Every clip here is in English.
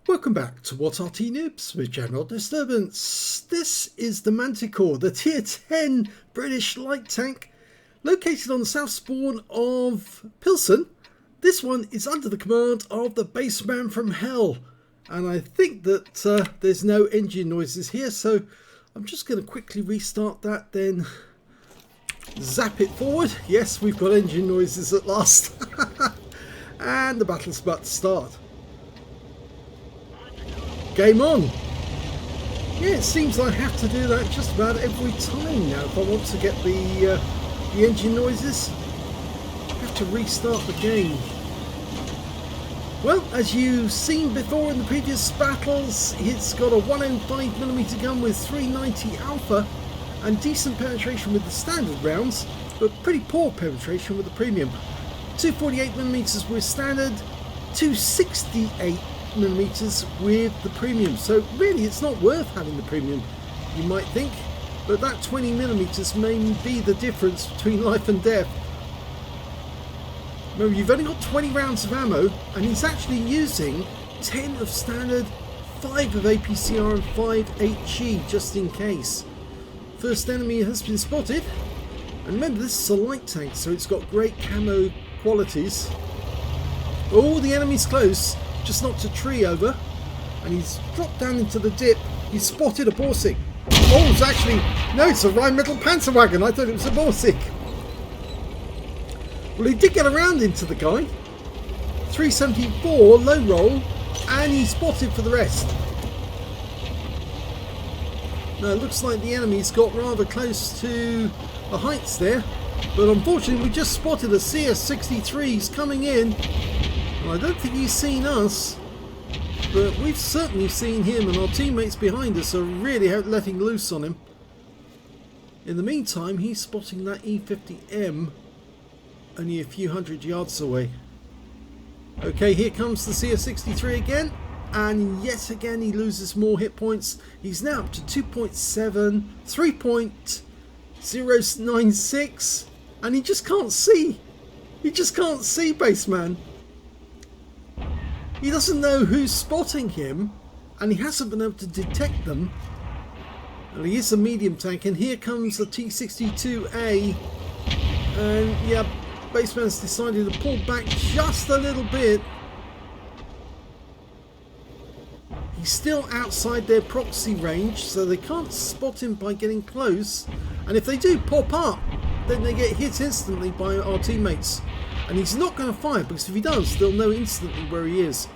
Welcome back to What Arty Noobs with General Disturbance. This is the Manticore, the Tier 10 British light tank located on the south spawn of Pilsen. This one is under the command of the BassmanFromHell, and I think that there's no engine noises here, so I'm just going to quickly restart that, then zap it forward. Yes, we've got engine noises at last. And the battle's about to start. Game on! Yeah, it seems I have to do that just about every time now if I want to get the engine noises. I have to restart the game. Well, as you've seen before in the previous battles, it's got a 105mm gun with 390 alpha and decent penetration with the standard rounds, but pretty poor penetration with the premium. 248mm with standard, 268mm with the premium, so really it's not worth having the premium, you might think, but that 20mm may be the difference between life and death. Remember, you've only got 20 rounds of ammo, and he's actually using 10 of standard, 5 of APCR and 5 HE just in case. First enemy has been spotted, and remember this is a light tank, so it's got great camo qualities. Oh, the enemy's close. Just knocked a tree over, and he's dropped down into the dip. He's spotted a Borsig. Oh, it's actually, no, it's a Rheinmetall Panzerwagen. I thought it was a Borsig. Well, he did get around into the guy. 374, low roll, and he's spotted for the rest. Now, it looks like the enemy's got rather close to the heights there, but unfortunately, we just spotted a CS-63. He's coming in. I don't think he's seen us, but we've certainly seen him, and our teammates behind us are really letting loose on him. In the meantime, he's spotting that E50M only a few hundred yards away. Okay, here comes the CS-63 again, and yet again he loses more hit points. He's now up to 2.7, 3.096, and he just can't see. He just can't see, Bassman. He doesn't know who's spotting him, and he hasn't been able to detect them. Well, he is a medium tank, and here comes the T-62A, and yeah, Bassman's decided to pull back just a little bit. He's still outside their proxy range, so they can't spot him by getting close, and if they do pop up, then they get hit instantly by our teammates. And he's not going to fire, because if he does, they'll know instantly where he is.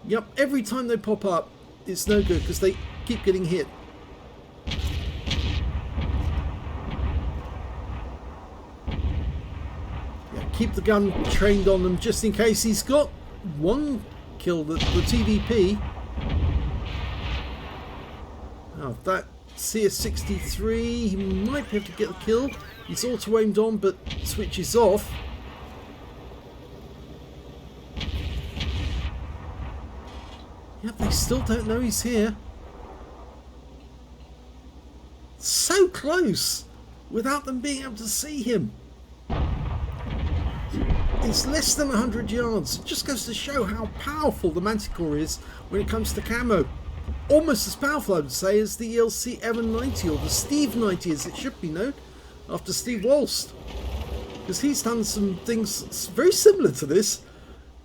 Yep, every time they pop up, it's no good, because they keep getting hit. Yeah, keep the gun trained on them, just in case. He's got one kill, the TVP. Oh, that CS-63, he might be able to get the kill. He's auto-aimed on, but switches off. Yep, they still don't know he's here. So close, without them being able to see him. It's less than 100 yards. It just goes to show how powerful the Manticore is when it comes to camo. Almost as powerful, I would say, as the ELC M90, or the Steve 90 as it should be known, after Steve Walst. Because he's done some things very similar to this.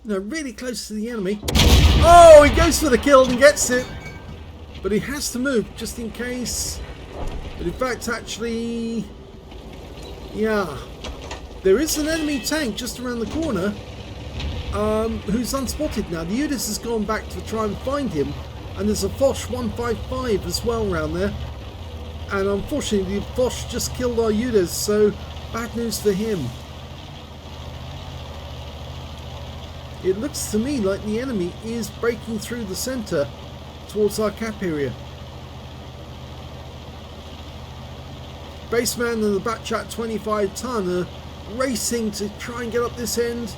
You know, really close to the enemy. Oh, he goes for the kill and gets it. But he has to move just in case. But in fact, actually, yeah, there is an enemy tank just around the corner who's unspotted now. The UDIS has gone back to try and find him. And there's a Foch 155 as well around there. And unfortunately, the Foch just killed our UDIS, so bad news for him. It looks to me like the enemy is breaking through the centre towards our cap area. Bassman and the Batchat 25 ton are racing to try and get up this end.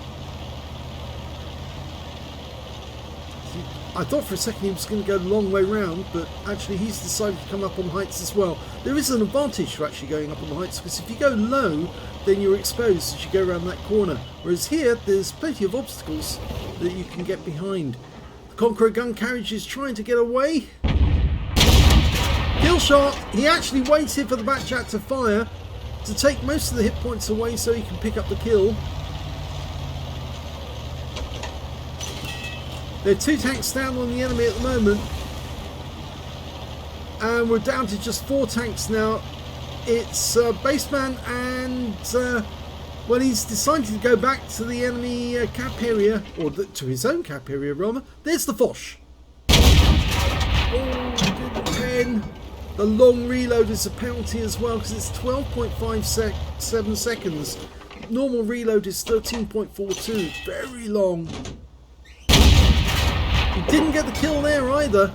I thought for a second he was going to go the long way round, but actually he's decided to come up on heights as well. There is an advantage to actually going up on the heights, because if you go low, then you're exposed as you go around that corner. Whereas here, there's plenty of obstacles that you can get behind. The Conqueror gun carriage is trying to get away. Kill shot. He actually waited for the back chat to fire to take most of the hit points away so he can pick up the kill. There are 2 tanks down on the enemy at the moment. And we're down to just 4 tanks now. It's Bassman and... well, he's decided to go back to the enemy cap area. Or to his own cap area, rather. There's the Foch. Oh, didn't pen. The long reload is a penalty as well because it's 12.57 seconds. Normal reload is 13.42. Very long. He didn't get the kill there either.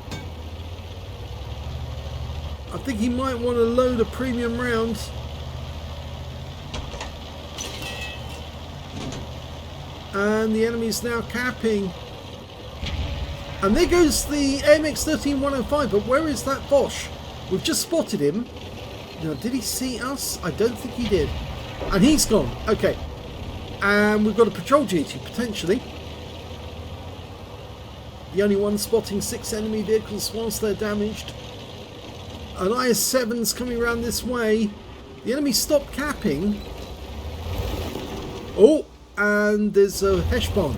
I think he might want to load a premium round. And the enemy's now capping. And there goes the AMX-13105, but where is that Foch? We've just spotted him. Now, did he see us? I don't think he did. And he's gone. Okay. And we've got a patrol duty, potentially. The only one spotting 6 enemy vehicles whilst they're damaged. An IS-7's coming around this way. The enemy stopped capping. Oh, and there's a Heshbon.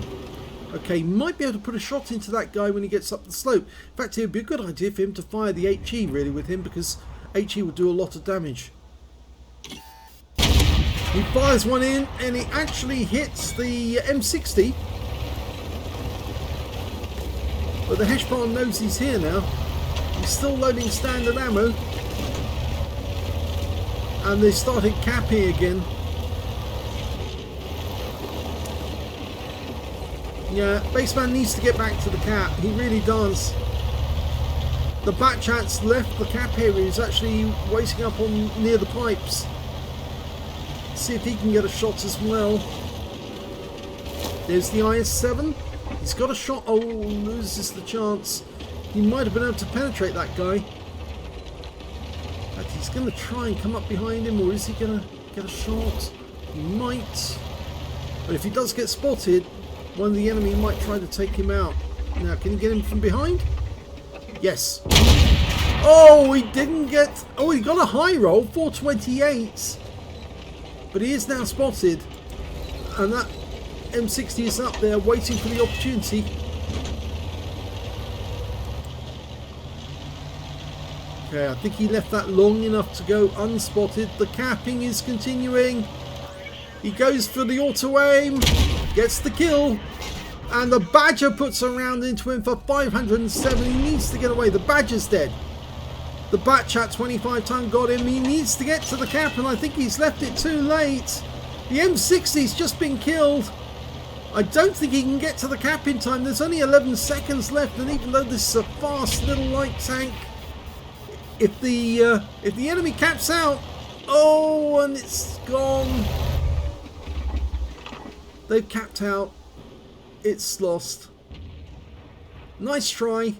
Okay, might be able to put a shot into that guy when he gets up the slope. In fact, it would be a good idea for him to fire the HE really with him because HE will do a lot of damage. He fires one in and it actually hits the M60. But the Heshbon knows he's here now. He's still loading standard ammo. And they started capping again. Yeah, Bassman needs to get back to the cap. He really does. The Batchat's left the cap area. He's actually waiting up on near the pipes. See if he can get a shot as well. There's the IS-7. He's got a shot. Oh, loses the chance. He might have been able to penetrate that guy. But he's going to try and come up behind him, or is he going to get a shot? He might. But if he does get spotted, one of the enemy might try to take him out. Now, can he get him from behind? Yes. Oh, he didn't get... Oh, he got a high roll, 428. But he is now spotted. And that M60 is up there waiting for the opportunity. Okay, I think he left that long enough to go unspotted. The capping is continuing. He goes for the auto-aim. Gets the kill. And the Badger puts a round into him for 507. He needs to get away. The Badger's dead. The Batchat 25 ton got him. He needs to get to the cap, and I think he's left it too late. The M60's just been killed. I don't think he can get to the cap in time. There's only 11 seconds left, and even though this is a fast little light tank, if the enemy caps out, oh, and it's gone. They've capped out. It's lost. Nice try.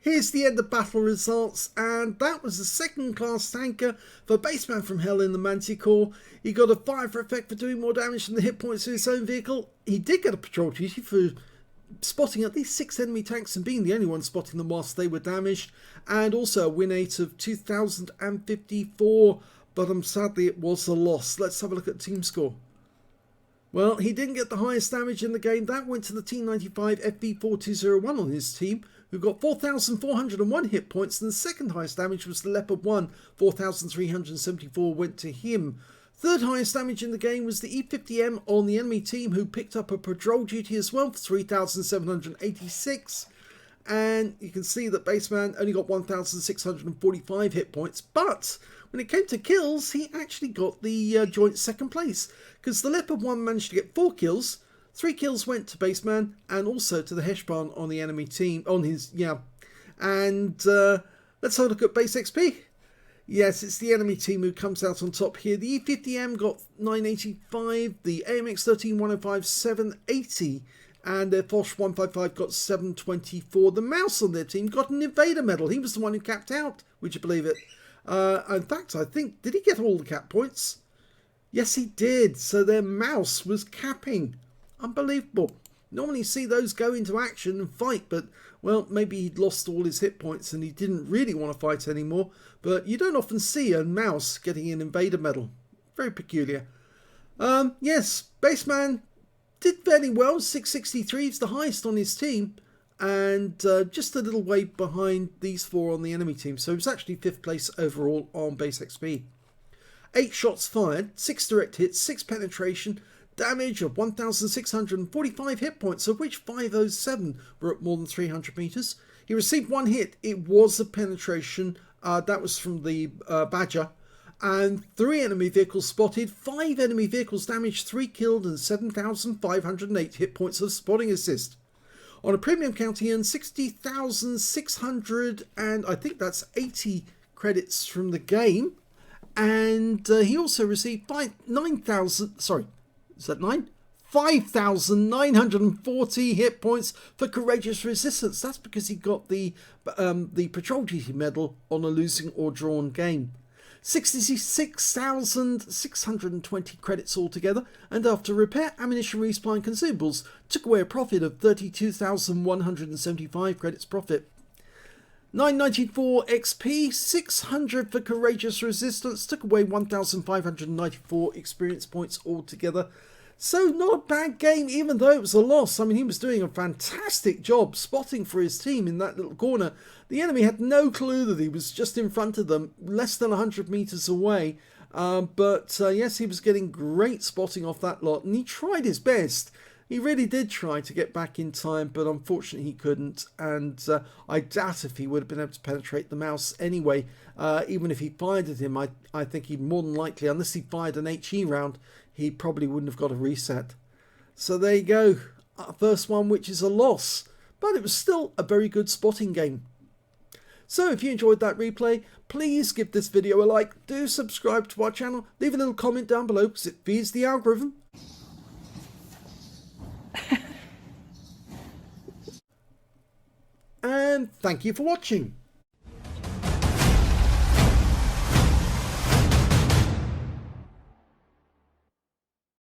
Here's the end of battle results, and that was the second class tanker for BassmanFromHell in the Manticore. He got a fire effect for doing more damage than the hit points to his own vehicle. He did get a patrol duty for spotting at least 6 enemy tanks and being the only one spotting them whilst they were damaged, and also a win rate of 2,054, but sadly it was a loss. Let's have a look at team score. Well, he didn't get the highest damage in the game. That went to the T95 FB4201 on his team, who got 4,401 hit points, and the second highest damage was the Leopard 1, 4,374 went to him. Third highest damage in the game was the E50M on the enemy team, who picked up a patrol duty as well for 3,786. And you can see that Bassman only got 1,645 hit points, but when it came to kills, he actually got the joint second place, because the Leopard 1 managed to get 4 kills, 3 kills went to Bassman, and also to the Heshbon on the enemy team, on his, And let's have a look at base XP. Yes, it's the enemy team who comes out on top here. The E50M got 985, the AMX-13105 780, and their Foch 155 got 724. The Mouse on their team got an Invader medal. He was the one who capped out, would you believe it? In fact, I think, did he get all the cap points? Yes, he did. So their Mouse was capping. Unbelievable. Normally you see those go into action and fight, but, well, maybe he'd lost all his hit points and he didn't really want to fight anymore. But you don't often see a mouse getting an invader medal. Very peculiar. Yes, Bassman did fairly well. 663 is the highest on his team, and just a little way behind these four on the enemy team. So it was actually 5th place overall on base XP. 8 shots fired, 6 direct hits, 6 penetration, damage of 1,645 hit points, of which 507 were at more than 300 meters. He received 1 hit. It was a penetration. That was from the Badger. And 3 enemy vehicles spotted, 5 enemy vehicles damaged, 3 killed, and 7,508 hit points of spotting assist. On a premium count, he earned 60,600, and I think that's 80 credits from the game. And he also received 5,940 hit points for courageous resistance. That's because he got the patrol duty medal on a losing or drawn game. 66,620 credits altogether, and after repair, ammunition, resupply and consumables, took away a profit of 32,175 credits profit. 994 XP, 600 for courageous resistance, took away 1,594 experience points altogether. So not a bad game, even though it was a loss. I mean, he was doing a fantastic job spotting for his team in that little corner. The enemy had no clue that he was just in front of them, less than 100 meters away. Yes, he was getting great spotting off that lot, and he tried his best. He really did try to get back in time, but unfortunately he couldn't, and I doubt if he would have been able to penetrate the mouse anyway. Even if he fired at him, I think he'd more than likely, unless he fired an HE round, he probably wouldn't have got a reset. So there you go, first one which is a loss, but it was still a very good spotting game. So if you enjoyed that replay, please give this video a like, do subscribe to our channel, leave a little comment down below because it feeds the algorithm. And thank you for watching.